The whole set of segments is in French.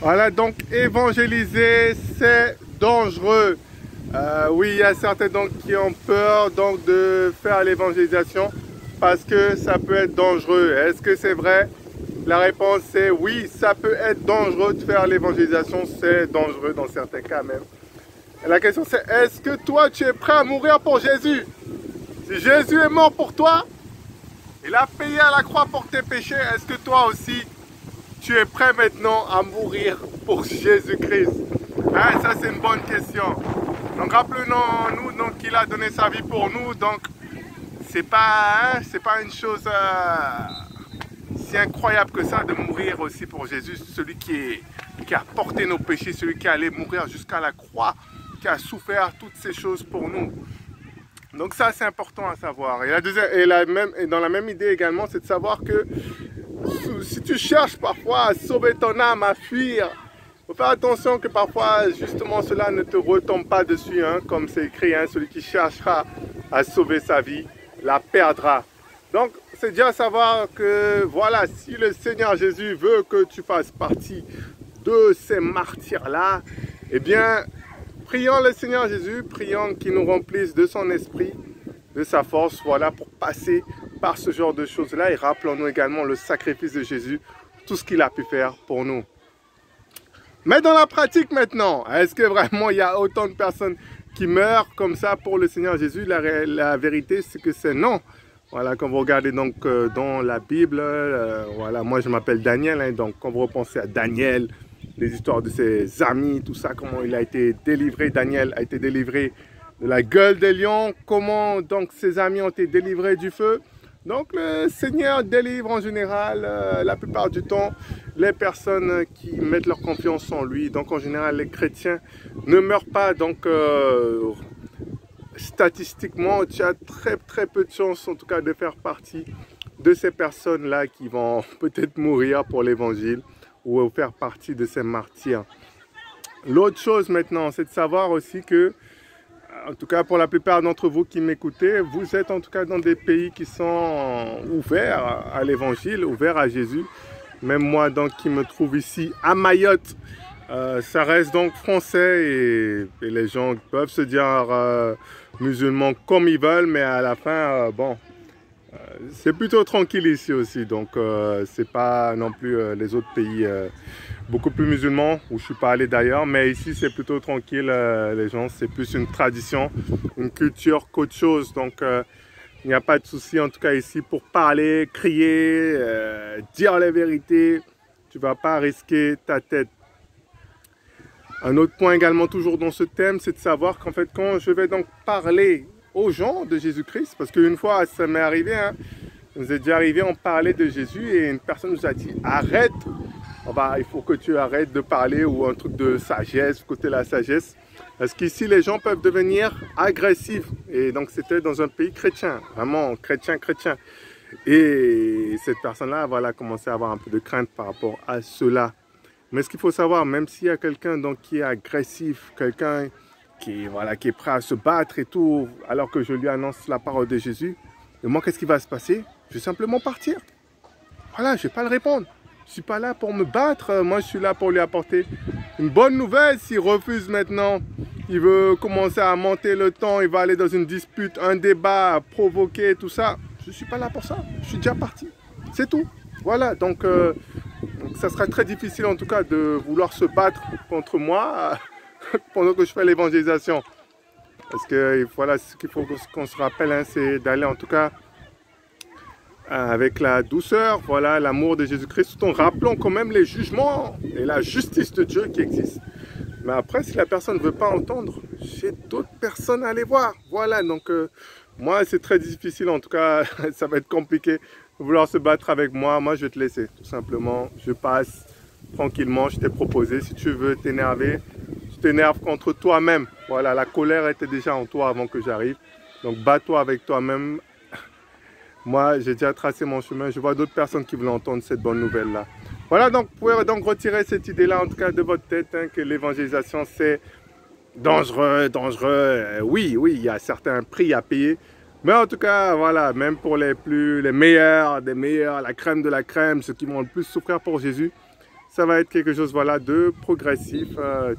Voilà, donc évangéliser, c'est dangereux. Oui, il y a certains donc, qui ont peur donc, de faire l'évangélisation parce que ça peut être dangereux. Est-ce que c'est vrai? La réponse est oui, ça peut être dangereux de faire l'évangélisation, c'est dangereux dans certains cas même. Et la question c'est, est-ce que toi tu es prêt à mourir pour Jésus? Si Jésus est mort pour toi, il a payé à la croix pour tes péchés, est-ce que toi aussi tu es prêt maintenant à mourir pour Jésus-Christ? Hein, ça c'est une bonne question. Donc rappelons-nous qu'il a donné sa vie pour nous, donc c'est pas une chose si incroyable que ça de mourir aussi pour Jésus, celui qui a porté nos péchés, celui qui est allé mourir jusqu'à la croix, qui a souffert toutes ces choses pour nous. Donc ça c'est important à savoir. Et dans la même idée également, c'est de savoir que si tu cherches parfois à sauver ton âme, à fuir, il faut faire attention que parfois justement cela ne te retombe pas dessus, hein, comme c'est écrit, hein, celui qui cherchera à sauver sa vie la perdra. Donc c'est déjà savoir que voilà, si le Seigneur Jésus veut que tu fasses partie de ces martyrs-là, eh bien prions le Seigneur Jésus, prions qu'il nous remplisse de son esprit, de sa force, voilà, pour passer par ce genre de choses-là. Et rappelons-nous également le sacrifice de Jésus, tout ce qu'il a pu faire pour nous. Mais dans la pratique maintenant, est-ce que vraiment il y a autant de personnes qui meurent comme ça pour le Seigneur Jésus? La vérité, c'est que c'est non. Voilà, quand vous regardez donc dans la Bible, voilà, moi je m'appelle Daniel, hein, donc quand vous repensez à Daniel, les histoires de ses amis, tout ça, comment il a été délivré, Daniel a été délivré de la gueule des lions, comment donc ses amis ont été délivrés du feu. Donc le Seigneur délivre en général, la plupart du temps, les personnes qui mettent leur confiance en lui. Donc en général, les chrétiens ne meurent pas. Donc statistiquement, tu as très peu de chances en tout cas de faire partie de ces personnes-là qui vont peut-être mourir pour l'évangile ou faire partie de ces martyrs. L'autre chose maintenant, c'est de savoir aussi que, en tout cas pour la plupart d'entre vous qui m'écoutez, vous êtes en tout cas dans des pays qui sont ouverts à l'évangile, ouverts à Jésus. Même moi donc qui me trouve ici à Mayotte, ça reste donc français et les gens peuvent se dire musulmans comme ils veulent, mais à la fin, bon, c'est plutôt tranquille ici aussi. Donc c'est pas non plus les autres pays beaucoup plus musulmans où je suis pas allé d'ailleurs, mais ici c'est plutôt tranquille, les gens, c'est plus une tradition, une culture qu'autre chose. Donc il n'y a pas de souci en tout cas ici pour parler, crier, dire les vérités. Tu ne vas pas risquer ta tête. Un autre point également toujours dans ce thème, c'est de savoir qu'en fait quand je vais donc parler aux gens de Jésus-Christ, parce qu'une fois ça m'est arrivé, hein, ça nous est déjà arrivé, on parlait de Jésus et une personne nous a dit arrête, il faut que tu arrêtes de parler ou un truc de sagesse, côté la sagesse. Parce qu'ici, les gens peuvent devenir agressifs. Et donc, c'était dans un pays chrétien, vraiment chrétien. Et cette personne-là, voilà, commençait à avoir un peu de crainte par rapport à cela. Mais ce qu'il faut savoir, même s'il y a quelqu'un qui est agressif, quelqu'un qui est prêt à se battre et tout, alors que je lui annonce la parole de Jésus, et moi, qu'est-ce qui va se passer? Je vais simplement partir. Voilà, je ne vais pas le répondre. Je ne suis pas là pour me battre, moi je suis là pour lui apporter une bonne nouvelle. S'il refuse maintenant, il veut commencer à monter le temps, il va aller dans une dispute, un débat, provoquer, tout ça. Je ne suis pas là pour ça, je suis déjà parti, c'est tout. Voilà, donc ça sera très difficile en tout cas de vouloir se battre contre moi pendant que je fais l'évangélisation. Parce que voilà, ce qu'il faut qu'on se rappelle, hein, c'est d'aller en tout cas avec la douceur, voilà, l'amour de Jésus-Christ, tout en rappelant quand même les jugements et la justice de Dieu qui existe. Mais après, si la personne ne veut pas entendre, j'ai d'autres personnes à aller voir. Voilà, donc moi, c'est très difficile, en tout cas, ça va être compliqué de vouloir se battre avec moi. Moi, je vais te laisser, tout simplement. Je passe tranquillement, je t'ai proposé. Si tu veux t'énerver, tu t'énerves contre toi-même. Voilà, la colère était déjà en toi avant que j'arrive. Donc, bats-toi avec toi-même. Moi, j'ai déjà tracé mon chemin. Je vois d'autres personnes qui veulent entendre cette bonne nouvelle-là. Voilà, donc vous pouvez donc retirer cette idée-là, en tout cas de votre tête, hein, que l'évangélisation, c'est dangereux. Oui, il y a certains prix à payer. Mais en tout cas, voilà, même pour les meilleurs des meilleurs, la crème de la crème, ceux qui vont le plus souffrir pour Jésus, ça va être quelque chose voilà, de progressif.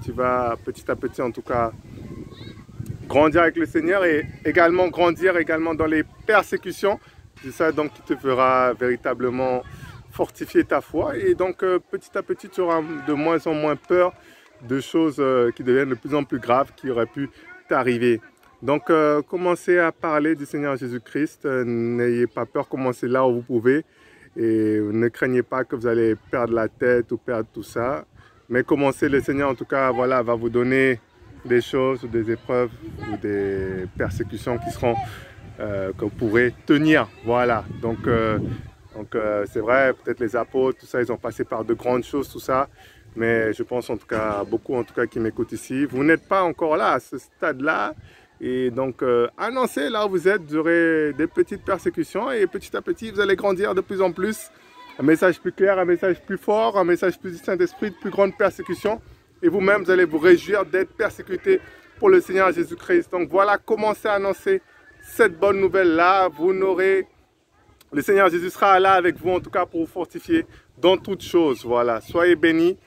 Tu vas petit à petit en tout cas grandir avec le Seigneur et également grandir également dans les persécutions. C'est ça donc qui te fera véritablement fortifier ta foi et donc petit à petit tu auras de moins en moins peur de choses qui deviennent de plus en plus graves qui auraient pu t'arriver. Donc commencez à parler du Seigneur Jésus-Christ, n'ayez pas peur, commencez là où vous pouvez et ne craignez pas que vous allez perdre la tête ou perdre tout ça, mais commencez, le Seigneur en tout cas voilà, va vous donner des choses, ou des épreuves ou des persécutions qui seront que vous pourrez tenir, voilà. Donc c'est vrai, peut-être les apôtres, tout ça, ils ont passé par de grandes choses, tout ça, mais je pense en tout cas, beaucoup en tout cas qui m'écoutent ici, vous n'êtes pas encore là, à ce stade-là, et donc annoncez là où vous êtes, vous aurez des petites persécutions, et petit à petit, vous allez grandir de plus en plus, un message plus clair, un message plus fort, un message plus du Saint-Esprit, de plus grandes persécutions, et vous-même, vous allez vous réjouir d'être persécuté pour le Seigneur Jésus-Christ. Donc voilà, commencez à annoncer cette bonne nouvelle-là, vous n'aurez... Le Seigneur Jésus sera là avec vous, en tout cas pour vous fortifier dans toutes choses. Voilà, soyez bénis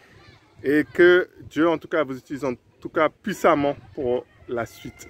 et que Dieu, en tout cas, vous utilise en tout cas puissamment pour la suite.